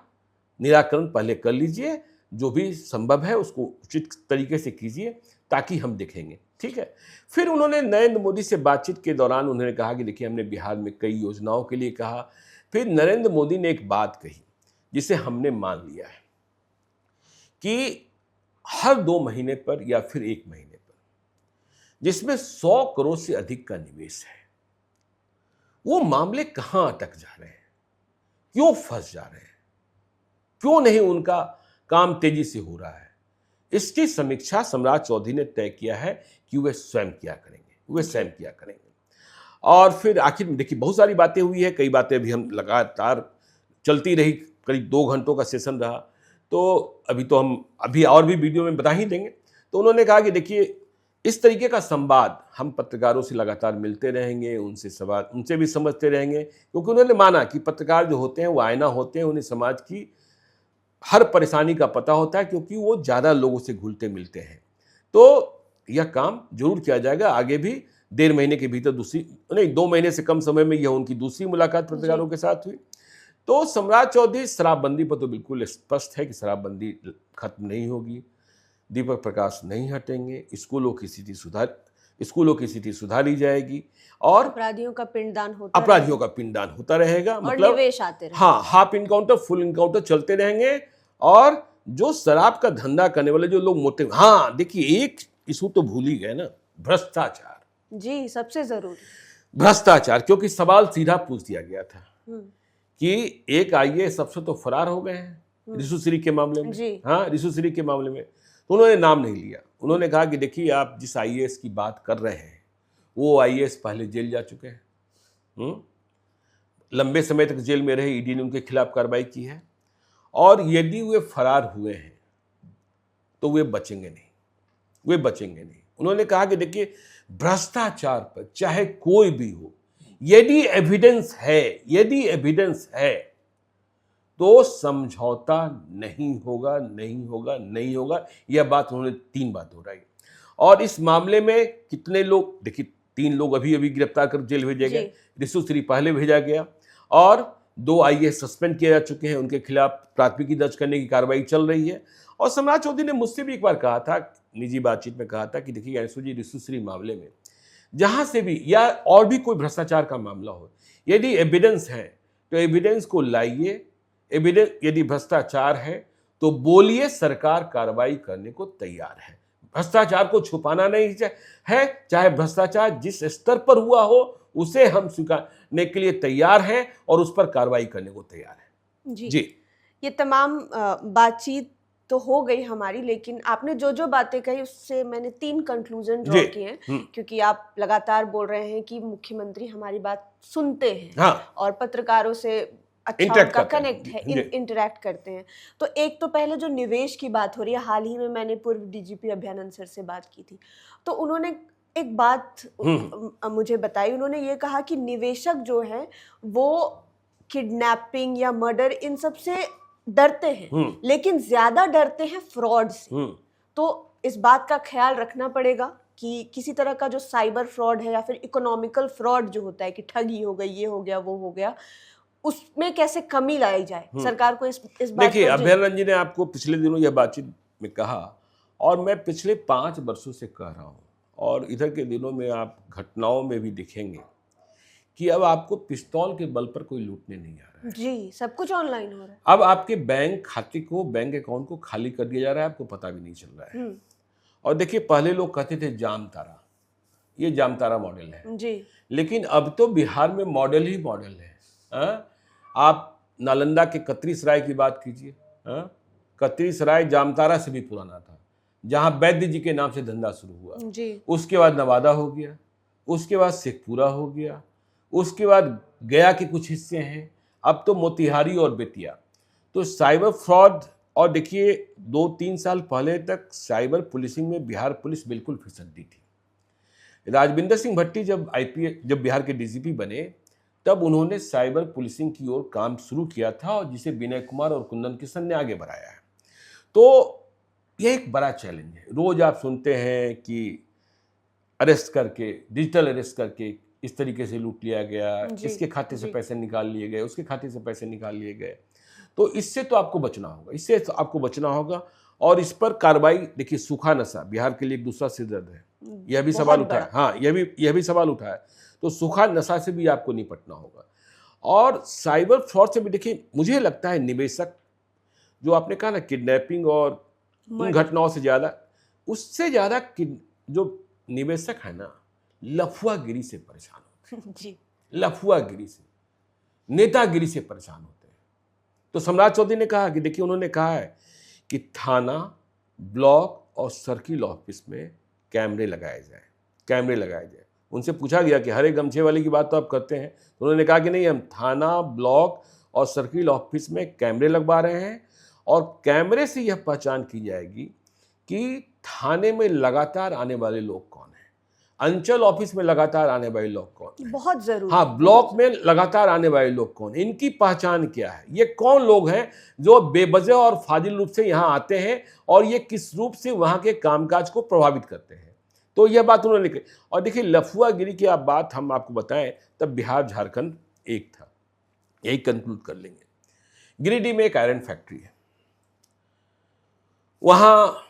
निराकरण पहले कर लीजिए, जो भी संभव है उसको उचित तरीके से कीजिए ताकि हम दिखेंगे, ठीक है। फिर उन्होंने नरेंद्र मोदी से बातचीत के दौरान उन्होंने कहा कि देखिए हमने बिहार में कई योजनाओं के लिए कहा। फिर नरेंद्र मोदी ने एक बात कही जिसे हमने मान लिया है कि हर 2 महीने पर या फिर 1 महीने पर जिसमें 100 करोड़ से अधिक का निवेश है, वो मामले कहां अटक जा रहे हैं, क्यों फंस जा रहे हैं, क्यों नहीं उनका काम तेजी से हो रहा है, इसकी समीक्षा सम्राट चौधरी ने तय किया है कि वे स्वयं किया करेंगे। और फिर आखिर में देखिए बहुत सारी बातें हुई है, कई बातें भी हम लगातार चलती रही, करीब 2 घंटों का सेशन रहा, तो अभी और भी वीडियो में बता ही देंगे। तो उन्होंने कहा कि देखिए इस तरीके का संवाद हम पत्रकारों से लगातार मिलते रहेंगे, उनसे भी समझते रहेंगे, क्योंकि उन्होंने माना कि पत्रकार जो होते हैं वो आईना होते हैं, उन्हें समाज की हर परेशानी का पता होता है क्योंकि वो ज़्यादा लोगों से घुलते मिलते हैं। तो यह काम जरूर किया जाएगा आगे भी। 1.5 महीने के भीतर 2 महीने से कम समय में यह उनकी दूसरी मुलाकात पत्रकारों के साथ हुई। तो सम्राट चौधरी शराबबंदी पर तो बिल्कुल स्पष्ट है कि शराबबंदी खत्म नहीं होगी, दीपक प्रकाश नहीं हटेंगे, स्कूलों की स्थिति सुधारी जाएगी और अपराधियों का पिंडदान होता रहेगा, मतलब निवेश आते रहेंगे। हाँ, हाफ इनकाउंटर फुल इनकाउंटर चलते रहेंगे। और जो शराब का धंधा करने वाले जो लोग मोटे, हाँ देखिए एक इशू तो भूल ही गए ना, भ्रष्टाचार। जी, सबसे जरूरी भ्रष्टाचार, क्योंकि सवाल सीधा पूछ दिया गया था कि एक आईएएस अफसर तो फरार हो गए हैं रिशुश्री के मामले में। हाँ, रिशुश्री के मामले में तो उन्होंने नाम नहीं लिया। उन्होंने कहा कि देखिए आप जिस आईएएस की बात कर रहे हैं वो आईएएस पहले जेल जा चुके हैं, लंबे समय तक जेल में रहे, ईडी ने उनके खिलाफ कार्रवाई की है, और यदि वे फरार हुए हैं तो वे बचेंगे नहीं। उन्होंने कहा कि देखिए भ्रष्टाचार पर चाहे कोई भी हो, यदि एविडेंस है तो समझौता नहीं होगा। यह बात उन्होंने 3 बार दोहराई। और इस मामले में कितने लोग, देखिए 3 लोग अभी गिरफ्तार कर जेल भेजे गए, रिशुश्री पहले भेजा गया, और 2 आईएएस सस्पेंड किए जा चुके हैं, उनके खिलाफ प्राथमिकी दर्ज करने की कार्रवाई चल रही है। और सम्राट चौधरी ने मुझसे भी एक बार कहा था, निजी बातचीत में कहा था कि देखिए ज्ञानेश्वर जी, रिशुश्री मामले में जहां से भी या और भी कोई भ्रष्टाचार का मामला हो, यदि एविडेंस है तो एविडेंस को लाइए, एविडेंस यदि भ्रष्टाचार है तो बोलिए, सरकार कार्रवाई करने को तैयार है। भ्रष्टाचार को छुपाना नहीं है, चाहे भ्रष्टाचार जिस स्तर पर हुआ हो उसे हम स्वीकारने के लिए तैयार हैं और उस पर कार्रवाई करने को तैयार है। जी, ये तमाम बातचीत तो हो गई हमारी, लेकिन आपने जो बातें कही उससे मैंने 3 कंक्लूजन ड्रॉ किए हैं, क्योंकि आप लगातार बोल रहे हैं कि मुख्यमंत्री हमारी बात सुनते हैं। हाँ। और पत्रकारों से अच्छा उनका कनेक्ट है, इंटरैक्ट करते हैं। तो एक तो पहले जो निवेश की बात हो रही है, हाल ही में मैंने पूर्व डीजीपी अभयानंद सर से बात की थी, तो उन्होंने एक बात मुझे बताई। उन्होंने ये कहा कि निवेशक जो है वो किडनैपिंग या मर्डर इन सब से डरते हैं, लेकिन ज्यादा डरते हैं फ्रॉड से। तो इस बात का ख्याल रखना पड़ेगा कि किसी तरह का जो साइबर फ्रॉड है या फिर इकोनॉमिकल फ्रॉड जो होता है कि ठगी हो गई, ये हो गया, वो हो गया, उसमें कैसे कमी लाई जाए। सरकार को इस बात देखिए, अभयानंद जी ने आपको पिछले दिनों यह बातचीत में कहा, और मैं पिछले 5 वर्षों से कह रहा हूँ, और इधर के दिनों में आप घटनाओं में भी दिखेंगे कि अब आपको पिस्तौल के बल पर कोई लूटने नहीं आ रहा है। जी, सब कुछ ऑनलाइन हो रहा है। अब आपके बैंक खाते को, बैंक अकाउंट को खाली कर दिया जा रहा है, आपको पता भी नहीं चल रहा है। और देखिए पहले लोग कहते थे जामतारा, ये जामतारा मॉडल है जी, लेकिन अब तो बिहार में मॉडल ही मॉडल है। आप नालंदा के कतरी सराय की बात कीजिए, कतरी सराय जामतारा से भी पुराना था, जहां वैद्य जी के नाम से धंधा शुरू हुआ जी। उसके बाद नवादा हो गया, उसके बाद शेखपुरा हो गया, उसके बाद गया के कुछ हिस्से हैं, अब तो मोतिहारी और बेतिया। तो साइबर फ्रॉड, और देखिए 2-3 साल पहले तक साइबर पुलिसिंग में बिहार पुलिस बिल्कुल फिसड्डी थी। राजविंदर सिंह भट्टी जब बिहार के डीजीपी बने, तब उन्होंने साइबर पुलिसिंग की ओर काम शुरू किया था, और जिसे विनय कुमार और कुंदन किशन ने आगे बढ़ाया है। तो यह एक बड़ा चैलेंज है। रोज आप सुनते हैं कि अरेस्ट करके, डिजिटल अरेस्ट करके इस तरीके से लूट लिया गया, इसके खाते से पैसे निकाल लिए गए, उसके खाते से पैसे निकाल लिए गए। तो इससे तो आपको बचना होगा, और इस पर कार्रवाई, देखिए सूखा नशा बिहार के लिए एक दूसरा सिरदर्द है, यह भी सवाल उठा है। हाँ, यह भी सवाल उठा है। तो सूखा नशा से भी आपको निपटना होगा। और साइबर फ्रॉड से भी देखिए, मुझे लगता है निवेशक, जो आपने कहा ना किडनैपिंग और उन घटनाओं से ज़्यादा, उससे ज़्यादा जो निवेशक है ना, लफुआगिरी से परेशान होते हैं जी, लफुआगिरी से, नेतागिरी से परेशान होते हैं। तो सम्राट चौधरी ने कहा कि देखिए, उन्होंने कहा है कि थाना, ब्लॉक और सर्किल ऑफिस में कैमरे लगाए जाए। उनसे पूछा गया कि हरे गमछे वाली की बात तो आप करते हैं, तो उन्होंने कहा कि नहीं, हम थाना, ब्लॉक और सर्किल ऑफिस में कैमरे लगवा रहे हैं, और कैमरे से यह पहचान की जाएगी कि थाने में लगातार आने वाले लोग कौन हैं, अंचल ऑफिस में लगातार आने वाले लोग कौन हैं, बहुत जरूरी। हाँ, ब्लॉक में लगातार आने वाले लोग कौन, इनकी पहचान क्या है, ये कौन लोग हैं जो बेवजह और फाजिल रूप से यहाँ आते हैं, और ये किस रूप से वहाँ के कामकाज को प्रभावित करते हैं। तो यह बात उन्होंने कही। और देखिए, लफुआगिरी की आप बात हम आपको बताएं, तब बिहार झारखंड एक था, यही कंक्लूड कर लेंगे। गिरिडीह में एक आयरन फैक्ट्री है, वहाँ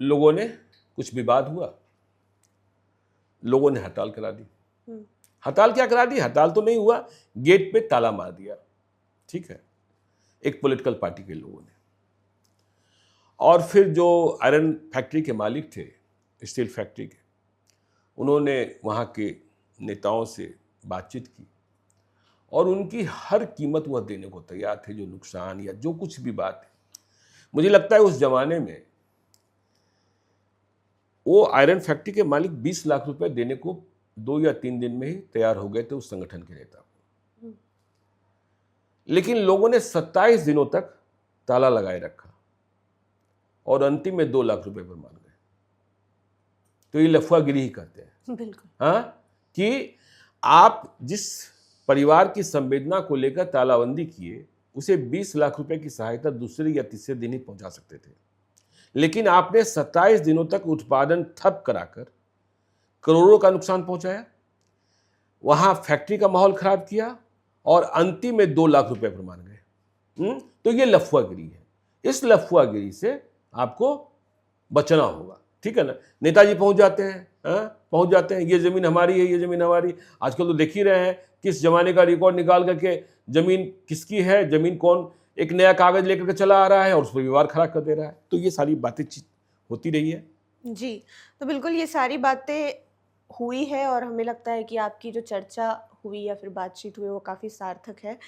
लोगों ने, कुछ विवाद हुआ, लोगों ने हड़ताल करा दी। हड़ताल क्या करा दी, हड़ताल तो नहीं हुआ, गेट पे ताला मार दिया, ठीक है, एक पॉलिटिकल पार्टी के लोगों ने। और फिर जो आयरन फैक्ट्री के मालिक थे, स्टील फैक्ट्री के, उन्होंने वहाँ के नेताओं से बातचीत की, और उनकी हर कीमत वह देने को तैयार थे, जो नुकसान या जो कुछ भी बात है। मुझे लगता है उस जमाने में वो आयरन फैक्ट्री के मालिक 20 लाख रुपए देने को 2 या 3 दिन में ही तैयार हो गए थे उस संगठन के नेता को। लेकिन लोगों ने 27 दिनों तक ताला लगाए रखा, और अंतिम में 2 लाख रुपए पर मान गए। तो ये लफुआगिरी ही कहते हैं। बिल्कुल। हाँ, कि आप जिस परिवार की संवेदना को लेकर तालाबंदी किए, उसे 20 लाख रुपए की सहायता दूसरे या तीसरे दिन ही पहुंचा सकते थे, लेकिन आपने 27 दिनों तक उत्पादन ठप कराकर करोड़ों का नुकसान पहुंचाया, वहां फैक्ट्री का माहौल खराब किया, और अंतिम में 2 लाख रुपए पर मान गए। तो ये लफुआगिरी है। इस लफुआगिरी से आपको बचना होगा, ठीक है ना। नेताजी पहुंच जाते हैं, ये जमीन हमारी है, ये जमीन हमारी। आजकल तो देख ही रहे हैं, किस जमाने का रिकॉर्ड निकाल करके जमीन किसकी है, जमीन कौन एक नया कागज लेकर के चला आ रहा है और उस पर विवाद खड़ा कर दे रहा है। तो ये सारी बातें होती रही है। जी, तो बिल्कुल ये सारी बातें हुई है, और हमें लगता है कि आपकी जो चर्चा हुई या फिर बातचीत हुई वो काफ़ी सार्थक है।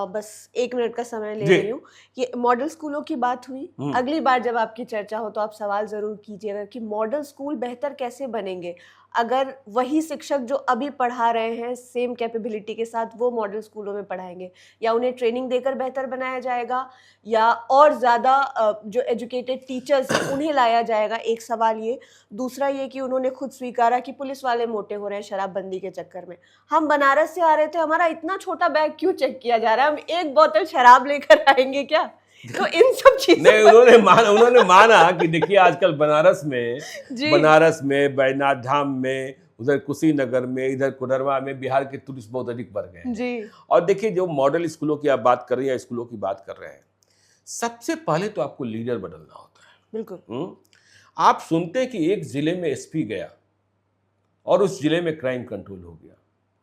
बस 1 मिनट का समय ले रही हूँ। ये मॉडल स्कूलों की बात हुई, अगली बार जब आपकी चर्चा हो तो आप सवाल ज़रूर कीजिएगा कि मॉडल स्कूल बेहतर कैसे बनेंगे अगर वही शिक्षक जो अभी पढ़ा रहे हैं सेम कैपेबिलिटी के साथ वो मॉडल स्कूलों में पढ़ाएंगे, या उन्हें ट्रेनिंग देकर बेहतर बनाया जाएगा, या और ज़्यादा जो एजुकेटेड टीचर्स हैं उन्हें लाया जाएगा। एक सवाल ये। दूसरा ये कि उन्होंने खुद स्वीकारा कि पुलिस वाले मोटे हो रहे हैं शराबबंदी के चक्कर में। हम बनारस से आ रहे थे, हमारा इतना छोटा बैग क्यों चेक किया जा रहा है, हम 1 बोतल शराब लेकर आएंगे क्या? तो इन सब चीजों नहीं, उन्होंने माना कि देखिए, आजकल बनारस में बैजनाथ धाम में, उधर कुशीनगर में, इधर कोडरमा में बिहार के टूरिस्ट बहुत अधिक बढ़ गए हैं जी। और देखिए, जो मॉडल स्कूलों की आप बात कर रही हैं, स्कूलों की बात कर रहे हैं, सबसे पहले तो आपको लीडर बदलना होता है। बिल्कुल। आप सुनते हैं कि एक जिले में एसपी गया और उस जिले में क्राइम कंट्रोल हो गया,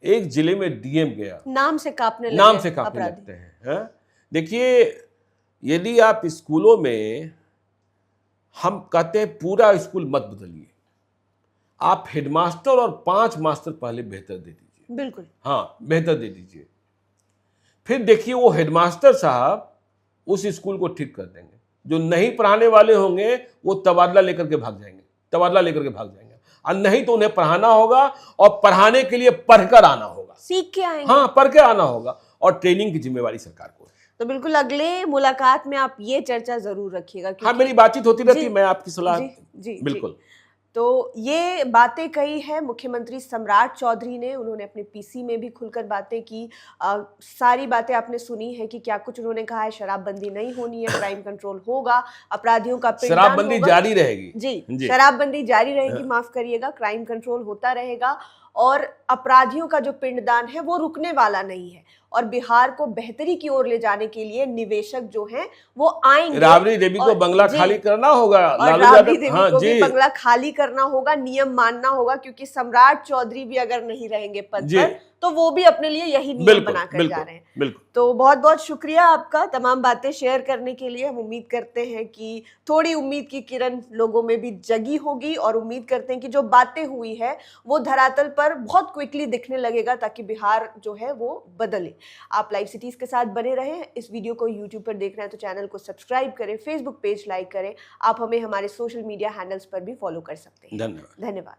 एक जिले में डीएम गया, नाम से कांपने लगते हैं। देखिए, यदि आप स्कूलों में, हम कहते हैं पूरा स्कूल मत बदलिए, आप हेडमास्टर और 5 मास्टर पहले बेहतर दे दीजिए। बिल्कुल। हाँ, बेहतर दे दीजिए। फिर देखिए, वो हेडमास्टर साहब उस स्कूल को ठीक कर देंगे। जो नहीं पढ़ाने वाले होंगे वो तबादला लेकर के भाग जाएंगे, और नहीं तो उन्हें पढ़ाना होगा, और पढ़ाने के लिए पढ़कर आना होगा, सीख के आएंगे। हाँ, पढ़ के आना होगा, और ट्रेनिंग की जिम्मेवारी सरकार को है। तो बिल्कुल अगले मुलाकात में आप ये चर्चा जरूर रखिएगा। हाँ, मेरी बातचीत होती रहती है, मैं आपकी सलाह। जी, बिल्कुल। तो ये बातें कही है मुख्यमंत्री सम्राट चौधरी ने, उन्होंने अपने पीसी में भी खुलकर बातें की। सारी बातें आपने सुनी है कि क्या कुछ उन्होंने कहा है, शराबबंदी नहीं होनी है, क्राइम कंट्रोल होगा, अपराधियों का शराबबंदी जारी रहेगी। जी, शराबबंदी जारी रहेगी, माफ करिएगा, क्राइम कंट्रोल होता रहेगा, और अपराधियों का जो पिंडदान है वो रुकने वाला नहीं है। और बिहार को बेहतरी की ओर ले जाने के लिए निवेशक जो हैं वो आएंगे। राबड़ी देवी को बंगला खाली करना होगा, और लालू राबड़ी यादव, देवी हाँ को जी, भी बंगला खाली करना होगा, नियम मानना होगा, क्योंकि सम्राट चौधरी भी अगर नहीं रहेंगे पद पर तो वो भी अपने लिए यही नियम बनाकर जा रहे हैं। बिल्कुल। तो बहुत बहुत शुक्रिया आपका तमाम बातें शेयर करने के लिए। हम उम्मीद करते हैं कि थोड़ी उम्मीद की किरण लोगों में भी जगी होगी और उम्मीद करते हैं कि जो बातें हुई है वो धरातल पर बहुत क्विकली दिखने लगेगा, ताकि बिहार जो है वो बदले। आप लाइव सिटीज के साथ बने रहें। इस वीडियो को यूट्यूब पर देख रहे हैं तो चैनल को सब्सक्राइब करें, फेसबुक पेज लाइक करें। आप हमें हमारे सोशल मीडिया हैंडल्स पर भी फॉलो कर सकते हैं। धन्यवाद। धन्यवाद।